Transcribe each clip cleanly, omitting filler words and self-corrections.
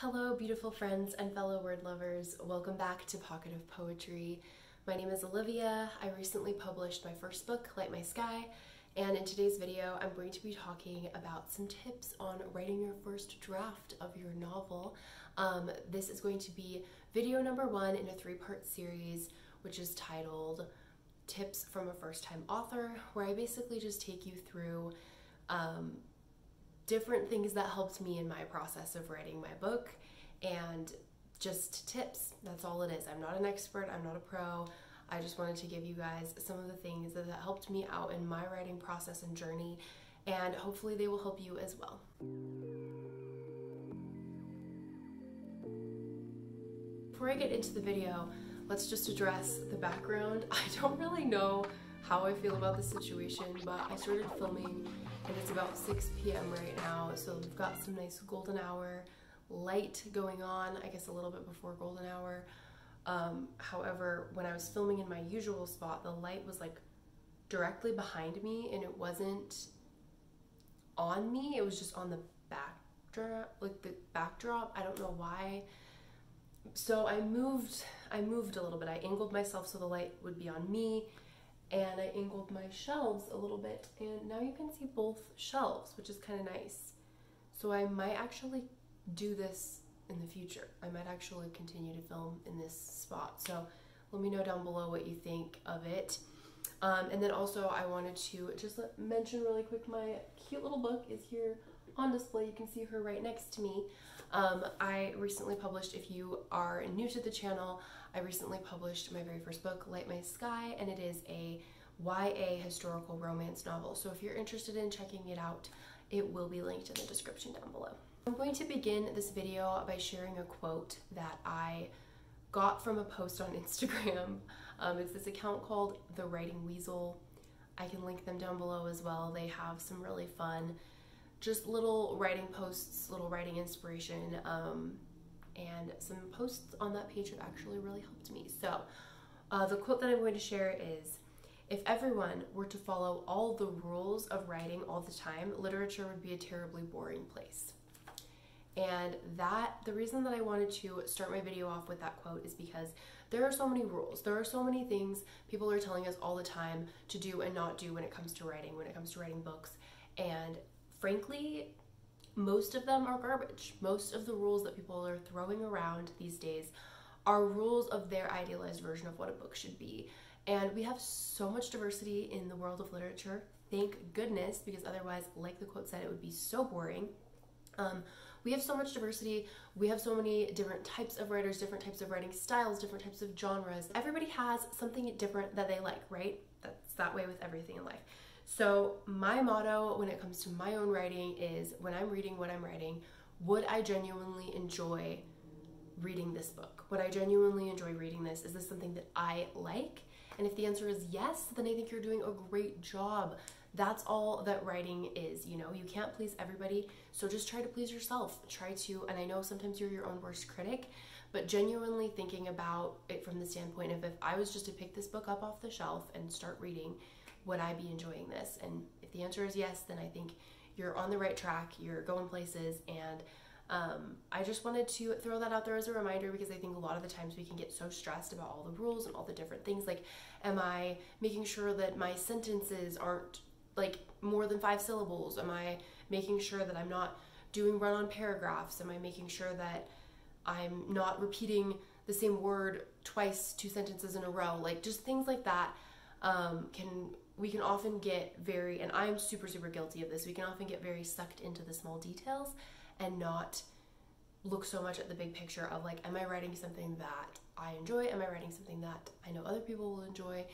Hello, beautiful friends and fellow word lovers. Welcome back to Pocket of Poetry. My name is Olivia. I recently published my first book, Light My Sky, and in today's video, I'm going to be talking about some tips on writing your first draft of your novel. This is going to be video number 1 in a 3-part series, which is titled Tips from a First-Time Author, where I basically just take you through different things that helped me in my process of writing my book and just tips. That's all it is. I'm not an expert, I'm not a pro. I just wanted to give you guys some of the things that helped me out in my writing process and journey, and hopefully they will help you as well. Before I get into the video, let's just address the background. I don't really know how I feel about this situation, but I started filming and it's about 6 p.m. right now, so we've got some nice golden hour light going on, I guess a little bit before golden hour. However, when I was filming in my usual spot, the light was like directly behind me and it wasn't on me, it was just on the backdrop, like the backdrop. I don't know why. So I moved a little bit. I angled myself so the light would be on me, and I angled my shelves a little bit, and now you can see both shelves, which is kind of nice. So I might actually do this in the future. I might actually continue to film in this spot. So let me know down below what you think of it. And then also I wanted to just mention really quick, my cute little book is here on display. You can see her right next to me. I recently published, if you are new to the channel, I recently published my very first book, Light My Sky, and it is a YA historical romance novel. So if you're interested in checking it out, it will be linked in the description down below. I'm going to begin this video by sharing a quote that I got from a post on Instagram. It's this account called The Writing Weasel. I can link them down below as well. They have some really fun, just little writing posts, little writing inspiration, and some posts on that page have actually really helped me. So the quote that I'm going to share is, "If everyone were to follow all the rules of writing all the time, literature would be a terribly boring place." And the reason that I wanted to start my video off with that quote is because there are so many rules. There are so many things people are telling us all the time to do and not do when it comes to writing, when it comes to writing books. And frankly, most of them are garbage. Most of the rules that people are throwing around these days are rules of their idealized version of what a book should be. And we have so much diversity in the world of literature, thank goodness, because otherwise, like the quote said, it would be so boring. We have so much diversity. We have so many different types of writers, different types of writing styles, different types of genres. Everybody has something different that they like, right? That's that way with everything in life. So my motto when it comes to my own writing is, when I'm reading what I'm writing, would I genuinely enjoy reading this book? Would I genuinely enjoy reading this? Is this something that I like? And if the answer is yes, then I think you're doing a great job. That's all that writing is, you know? You can't please everybody, so just try to please yourself. Try to, and I know sometimes you're your own worst critic, but genuinely thinking about it from the standpoint of, if I was just to pick this book up off the shelf and start reading, would I be enjoying this? And if the answer is yes, then I think you're on the right track, you're going places, and I just wanted to throw that out there as a reminder, because I think a lot of the times we can get so stressed about all the rules and all the different things, like, am I making sure that my sentences aren't like more than 5 syllables? Am I making sure that I'm not doing run-on paragraphs? Am I making sure that I'm not repeating the same word twice, 2 sentences in a row? Like, just things like that. We can often get very, and I'm super guilty of this, we can often get very sucked into the small details and not look so much at the big picture of, like, am I writing something that I enjoy? Am I writing something that I know other people will enjoy?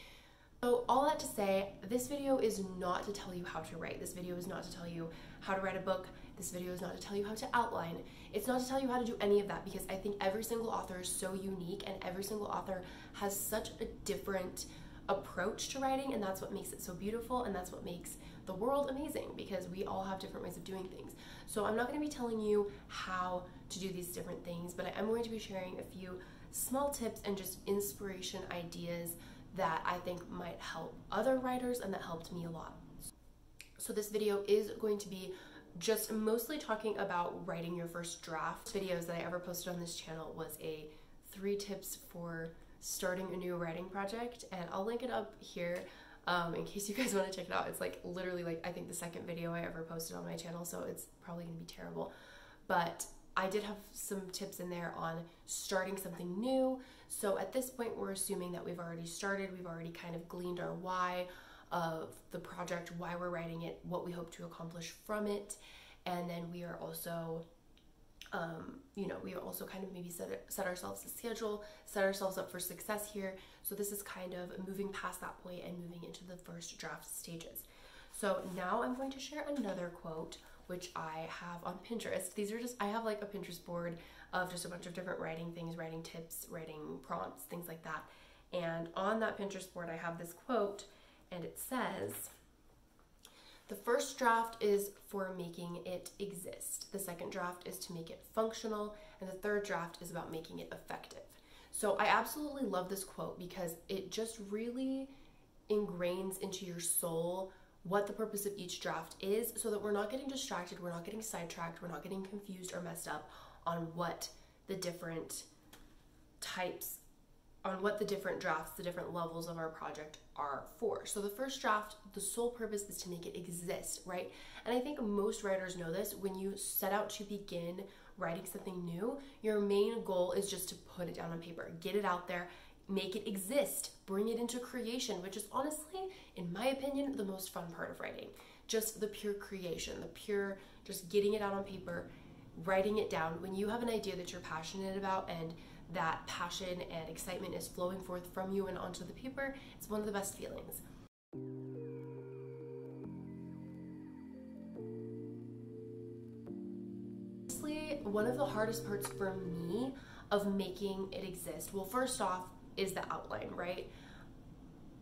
So all that to say, this video is not to tell you how to write. This video is not to tell you how to write a book. This video is not to tell you how to outline. It's not to tell you how to do any of that, because I think every single author is so unique, and every single author has such a different approach to writing, and that's what makes it so beautiful, and that's what makes the world amazing, because we all have different ways of doing things. So I'm not going to be telling you how to do these different things, but I am going to be sharing a few small tips and just inspiration ideas that I think might help other writers and that helped me a lot. So this video is going to be just mostly talking about writing your first draft. Videos that I ever posted on this channel was a 3 tips for starting a new writing project, and I'll link it up here in case you guys want to check it out. It's like literally like I think the second video I ever posted on my channel, so it's probably gonna be terrible, but I did have some tips in there on starting something new. So at this point, we're assuming that we've already started, we've already kind of gleaned our why of the project, why we're writing it, what we hope to accomplish from it, and then we are also we also kind of maybe set ourselves a schedule, set ourselves up for success here. So this is kind of moving past that point and moving into the first draft stages. So now I'm going to share another quote, which I have on Pinterest. These are just, I have like a Pinterest board of just a bunch of different writing things, writing tips, writing prompts, things like that. And on that Pinterest board, I have this quote, and it says, "The first draft is for making it exist. The second draft is to make it functional. And the third draft is about making it effective." So I absolutely love this quote because it just really ingrains into your soul what the purpose of each draft is, so that we're not getting distracted, we're not getting sidetracked, we're not getting confused or messed up on what the different types, on what the different drafts, the different levels of our project are for. So the first draft, the sole purpose is to make it exist, right? And I think most writers know this. When you set out to begin writing something new, your main goal is just to put it down on paper, get it out there, make it exist, bring it into creation, which is honestly, in my opinion, the most fun part of writing. Just the pure creation, the pure just getting it out on paper, writing it down. When you have an idea that you're passionate about and that passion and excitement is flowing forth from you and onto the paper, it's one of the best feelings. Honestly, one of the hardest parts for me of making it exist, well, first off, is the outline, right?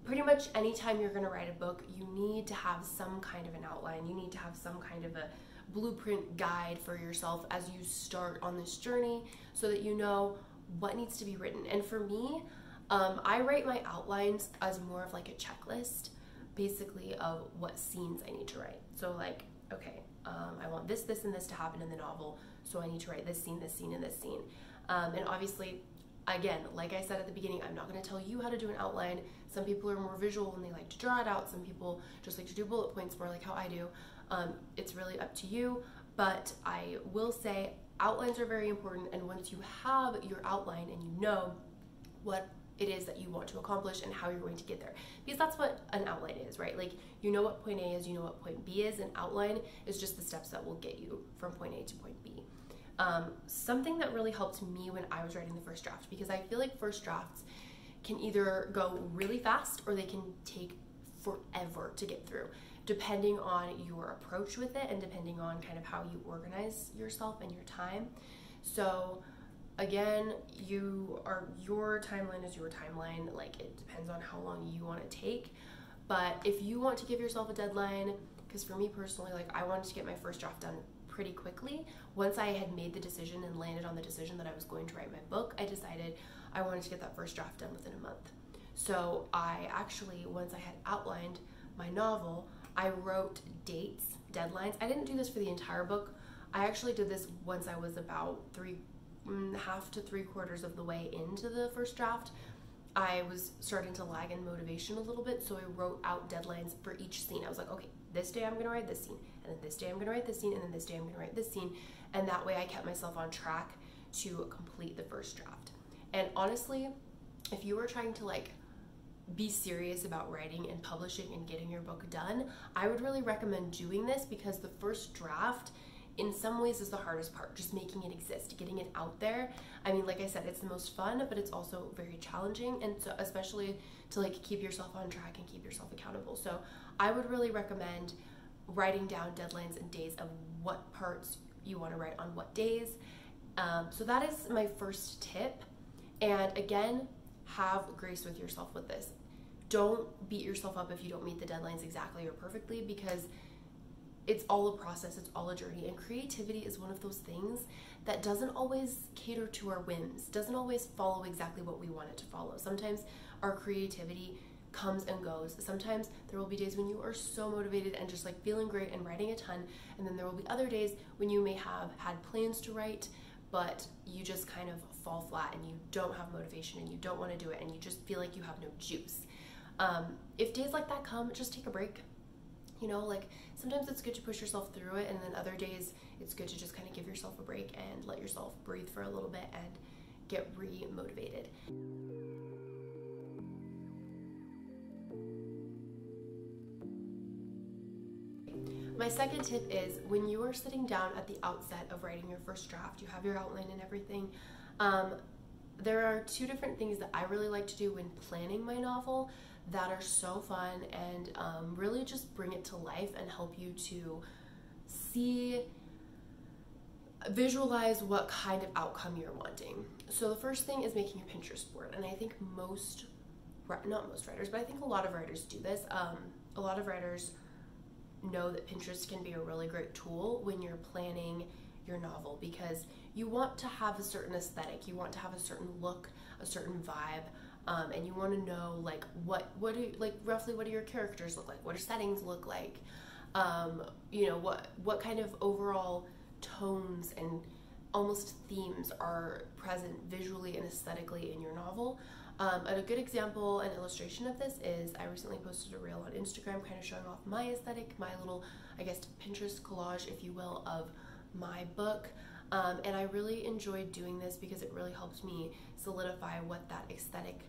Pretty much anytime you're going to write a book, you need to have some kind of an outline. You need to have some kind of a blueprint guide for yourself as you start on this journey, so that you know what needs to be written. And for me, I write my outlines as more of like a checklist, basically, of what scenes I need to write. So like, okay, I want this, this, and this to happen in the novel, so I need to write this scene, and this scene. And obviously, again, like I said at the beginning, I'm not going to tell you how to do an outline. Some people are more visual and they like to draw it out. Some people just like to do bullet points, more like how I do. It's really up to you, but I will say outlines are very important. And once you have your outline and you know what it is that you want to accomplish and how you're going to get there, because that's what an outline is, right? Like, you know what point A is, you know what point B is. An outline is just the steps that will get you from point A to point B. Something that really helped me when I was writing the first draft, because I feel like first drafts can either go really fast or they can take forever to get through, depending on your approach with it and depending on kind of how you organize yourself and your time. So again, your timeline is your timeline. Like, it depends on how long you want to take. But if you want to give yourself a deadline, because for me personally, like, I wanted to get my first draft done pretty quickly. Once I had made the decision and landed on the decision that I was going to write my book, I decided I wanted to get that first draft done within a month. So I actually, once I had outlined my novel, I wrote dates, deadlines. I didn't do this for the entire book. I actually did this once I was about half to 3/4 of the way into the first draft. I was starting to lag in motivation a little bit, so I wrote out deadlines for each scene. I was like, okay, this day I'm gonna write this scene, and then this day I'm gonna write this scene, and then this day I'm gonna write this scene, and that way I kept myself on track to complete the first draft. And honestly, if you were trying to like be serious about writing and publishing and getting your book done, I would really recommend doing this, because the first draft in some ways is the hardest part, just making it exist, getting it out there. I mean, like I said, it's the most fun, but it's also very challenging, and so especially to like keep yourself on track and keep yourself accountable. So I would really recommend writing down deadlines and days of what parts you want to write on what days. So that is my first tip. And again, have grace with yourself with this. Don't beat yourself up if you don't meet the deadlines exactly or perfectly, because it's all a process, it's all a journey, and creativity is one of those things that doesn't always cater to our whims, doesn't always follow exactly what we want it to follow. Sometimes our creativity comes and goes. Sometimes there will be days when you are so motivated and just like feeling great and writing a ton, and then there will be other days when you may have had plans to write, but you just kind of fall flat and you don't have motivation and you don't want to do it and you just feel like you have no juice. If days like that come, just take a break. You know, like sometimes it's good to push yourself through it, and then other days it's good to just kind of give yourself a break and let yourself breathe for a little bit and get re-motivated. My second tip is when you are sitting down at the outset of writing your first draft, you have your outline and everything. There are two different things that I really like to do when planning my novel that are so fun and really just bring it to life and help you to visualize what kind of outcome you're wanting. So the first thing is making a Pinterest board, and I think not most writers, but I think a lot of writers do this. A lot of writers know that Pinterest can be a really great tool when you're planning your novel, because you want to have a certain aesthetic, you want to have a certain look, a certain vibe, and you want to know like roughly what do your characters look like, what do settings look like, you know, what kind of overall tones and almost themes are present visually and aesthetically in your novel. And a good example and illustration of this is I recently posted a reel on Instagram kind of showing off my aesthetic, my little, I guess, Pinterest collage, if you will, of my book. And I really enjoyed doing this because it really helped me solidify what that aesthetic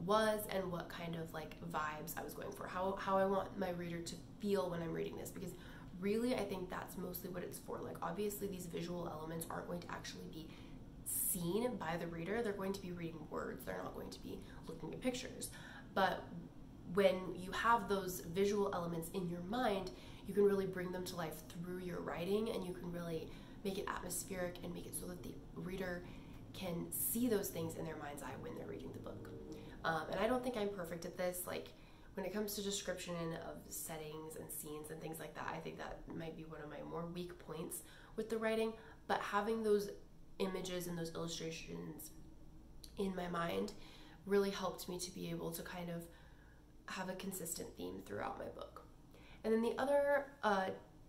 was and what kind of like vibes I was going for, how I want my reader to feel when I'm reading this, because really I think that's mostly what it's for. Like obviously these visual elements aren't going to actually be seen by the reader, they're going to be reading words, they're not going to be looking at pictures. But when you have those visual elements in your mind, you can really bring them to life through your writing, and you can really make it atmospheric and make it so that the reader can see those things in their mind's eye when they're reading the book. And I don't think I'm perfect at this. Like when it comes to description of settings and scenes and things like that, I think that might be one of my more weak points with the writing, but having those images and those illustrations in my mind really helped me to be able to kind of have a consistent theme throughout my book. And then the other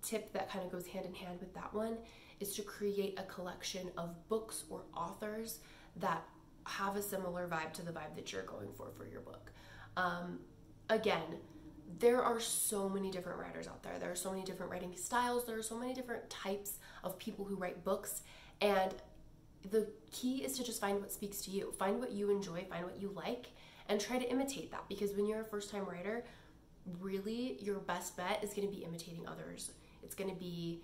tip that kind of goes hand in hand with that one is to create a collection of books or authors that have a similar vibe to the vibe that you're going for your book. Again, there are so many different writers out there. There are so many different writing styles. There are so many different types of people who write books. And the key is to just find what speaks to you. Find what you enjoy, find what you like, and try to imitate that. Because when you're a first-time writer, really your best bet is going to be imitating others. It's going to be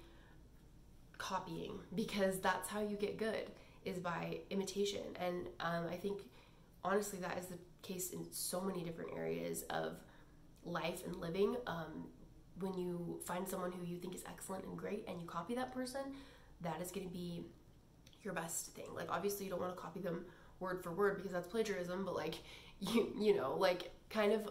copying, because that's how you get good, is by imitation. And I think honestly that is the case in so many different areas of life and living. When you find someone who you think is excellent and great and you copy that person, that is going to be your best thing. Like obviously you don't want to copy them word for word because that's plagiarism, but like you know, like kind of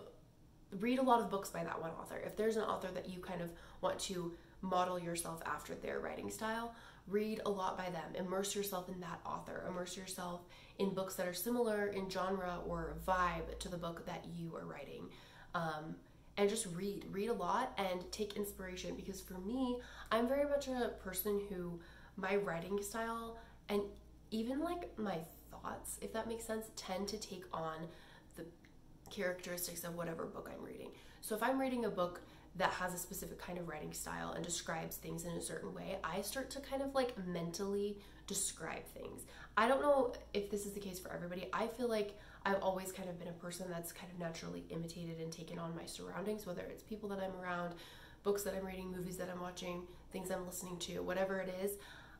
read a lot of books by that one author. If there's an author that you kind of want to model yourself after their writing style, read a lot by them. Immerse yourself in that author. Immerse yourself in books that are similar in genre or vibe to the book that you are writing. And just read a lot and take inspiration, because for me, I'm very much a person who my writing style and even like my thoughts, if that makes sense, tend to take on the characteristics of whatever book I'm reading. So if I'm reading a book that has a specific kind of writing style and describes things in a certain way, I start to kind of like mentally describe things. I don't know if this is the case for everybody. I feel like I've always kind of been a person that's kind of naturally imitated and taken on my surroundings, whether it's people that I'm around, books that I'm reading, movies that I'm watching, things I'm listening to, whatever it is.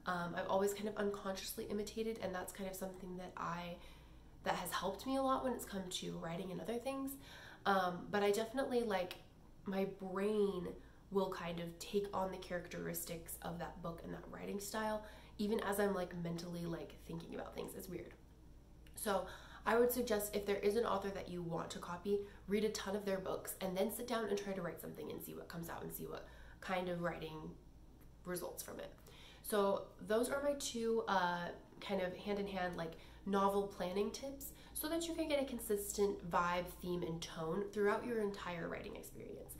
I've always kind of unconsciously imitated, and that's kind of something that has helped me a lot when it's come to writing and other things. But I definitely like, my brain will kind of take on the characteristics of that book and that writing style, even as I'm like mentally like thinking about things. It's weird. So I would suggest, if there is an author that you want to copy, read a ton of their books and then sit down and try to write something and see what comes out and see what kind of writing results from it. So those are my two kind of hand in hand like novel planning tips so that you can get a consistent vibe, theme, and tone throughout your entire writing experience.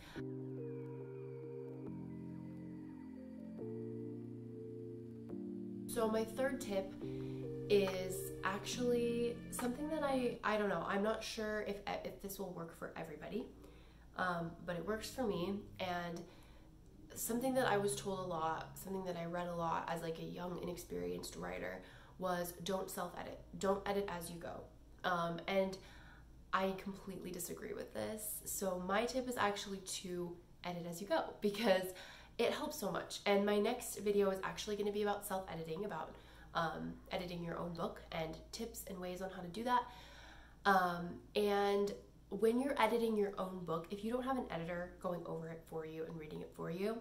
So my third tip is actually something that I don't know, I'm not sure if this will work for everybody, but it works for me, and something that I was told a lot, something that I read a lot as like a young, inexperienced writer was don't self-edit. Don't edit as you go. And I completely disagree with this. So my tip is actually to edit as you go because it helps so much. And my next video is actually going to be about self-editing, about editing your own book and tips and ways on how to do that. And when you're editing your own book, if you don't have an editor going over it for you and reading it for you,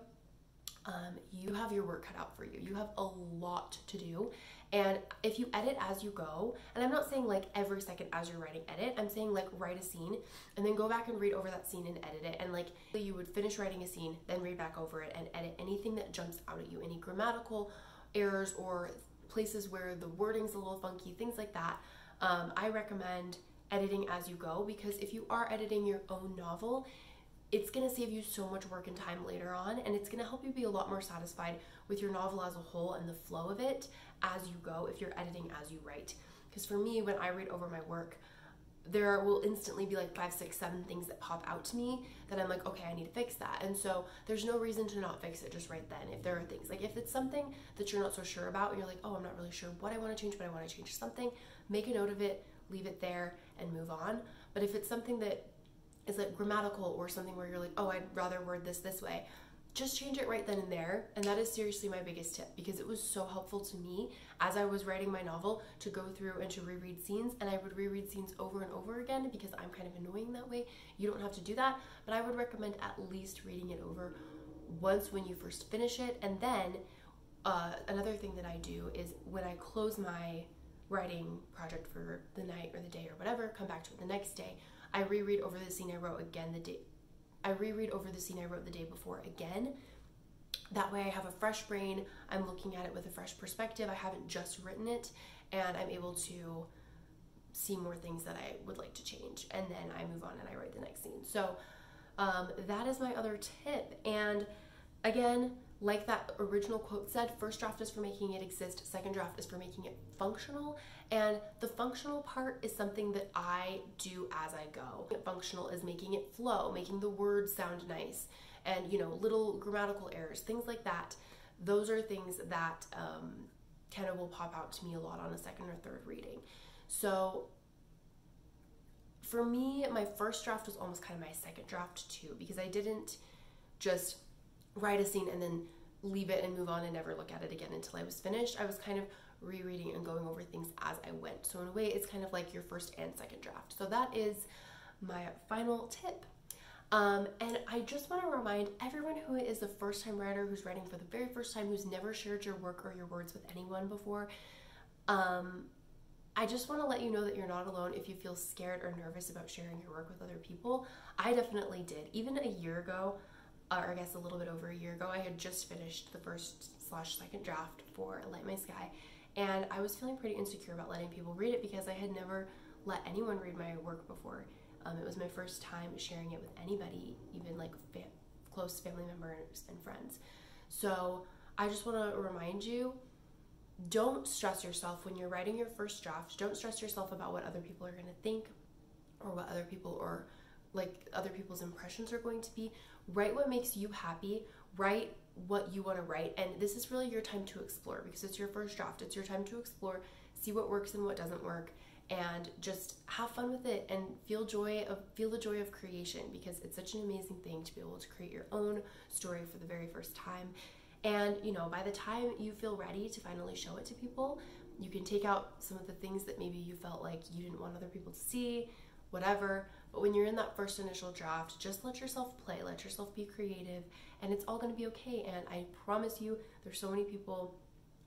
you have your work cut out for you. You have a lot to do. And if you edit as you go, and I'm not saying like every second as you're writing edit, I'm saying like write a scene and then go back and read over that scene and edit it. And like you would finish writing a scene, then read back over it and edit anything that jumps out at you, any grammatical errors or places where the wording's a little funky, things like that. I recommend editing as you go, because if you are editing your own novel, it's going to save you so much work and time later on, and it's going to help you be a lot more satisfied with your novel as a whole and the flow of it as you go if you're editing as you write. Because for me, when I read over my work, there will instantly be like 5, 6, 7 things that pop out to me that I'm like, okay, I need to fix that. And so there's no reason to not fix it just right then. If there are things, like if it's something that you're not so sure about and you're like, oh, I'm not really sure what I want to change, but I want to change something, make a note of it, leave it there and move on. But if it's something that is like grammatical or something where you're like, oh, I'd rather word this way, just change it right then and there. And that is seriously my biggest tip, because it was so helpful to me as I was writing my novel to go through and to reread scenes. And I would reread scenes over and over again because I'm kind of annoying that way. You don't have to do that, but I would recommend at least reading it over once when you first finish it. And then another thing that I do is when I close my writing project for the night or the day or whatever, come back to it the next day, I reread over the scene I wrote again I reread over the scene I wrote the day before again. That way I have a fresh brain, I'm looking at it with a fresh perspective, I haven't just written it, and I'm able to see more things that I would like to change. And then I move on and I write the next scene. So that is my other tip. And again, like that original quote said, first draft is for making it exist, second draft is for making it functional. And the functional part is something that I do as I go. Functional is making it flow, making the words sound nice, and little grammatical errors, things like that. Those are things that kind of will pop out to me a lot on a second or third reading. So for me, my first draft was almost kind of my second draft too, because I didn't just write a scene and then leave it and move on and never look at it again until I was finished. I was kind of rereading and going over things as I went. So in a way, it's kind of like your first and second draft. So that is my final tip. And I just want to remind everyone who is a first-time writer, who's writing for the very first time, who's never shared your work or your words with anyone before, I just want to let you know that you're not alone if you feel scared or nervous about sharing your work with other people. I definitely did. Even a year ago, or I guess a little bit over a year ago, I had just finished the first/second draft for Light My Sky, and I was feeling pretty insecure about letting people read it because I had never let anyone read my work before. It was my first time sharing it with anybody, even like close family members and friends. So I just want to remind you, don't stress yourself when you're writing your first draft. Don't stress yourself about what other people are going to think or what other people or like other people's impressions are going to be. Write what makes you happy. Write what you want to write. And this is really your time to explore because it's your first draft. It's your time to explore, see what works and what doesn't work, and just have fun with it and feel the joy of creation, because it's such an amazing thing to be able to create your own story for the very first time. And by the time you feel ready to finally show it to people, you can take out some of the things that maybe you felt like you didn't want other people to see, whatever. But when you're in that first initial draft, just let yourself play, let yourself be creative, and it's all going to be okay. And I promise you, there's so many people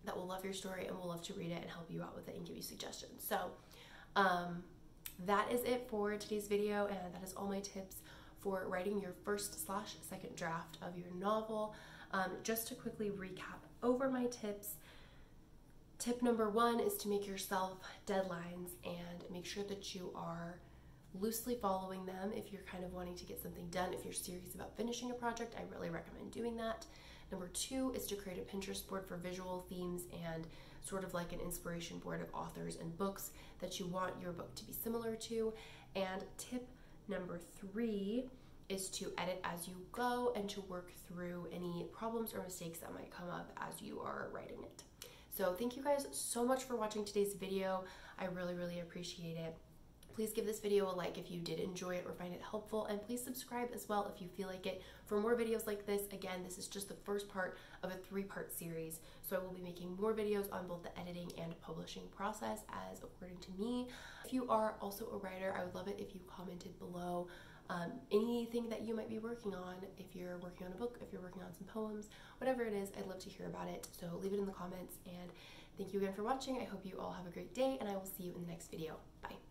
that will love your story and will love to read it and help you out with it and give you suggestions. So that is it for today's video, and that is all my tips for writing your first/second draft of your novel. Just to quickly recap over my tips, Tip number 1 is to make yourself deadlines and make sure that you are loosely following them if you're kind of wanting to get something done. If you're serious about finishing a project, I really recommend doing that. Number 2 is to create a Pinterest board for visual themes and sort of like an inspiration board of authors and books that you want your book to be similar to. And tip number 3 is to edit as you go and to work through any problems or mistakes that might come up as you are writing it. So thank you guys so much for watching today's video. I really appreciate it. Please give this video a like if you did enjoy it or find it helpful, and please subscribe as well if you feel like it for more videos like this. Again, this is just the first part of a 3-part series, so I will be making more videos on both the editing and publishing process as according to me. If you are also a writer, I would love it if you commented below anything that you might be working on. If you're working on a book, if you're working on some poems, whatever it is, I'd love to hear about it. So leave it in the comments, and thank you again for watching. I hope you all have a great day, and I will see you in the next video. Bye.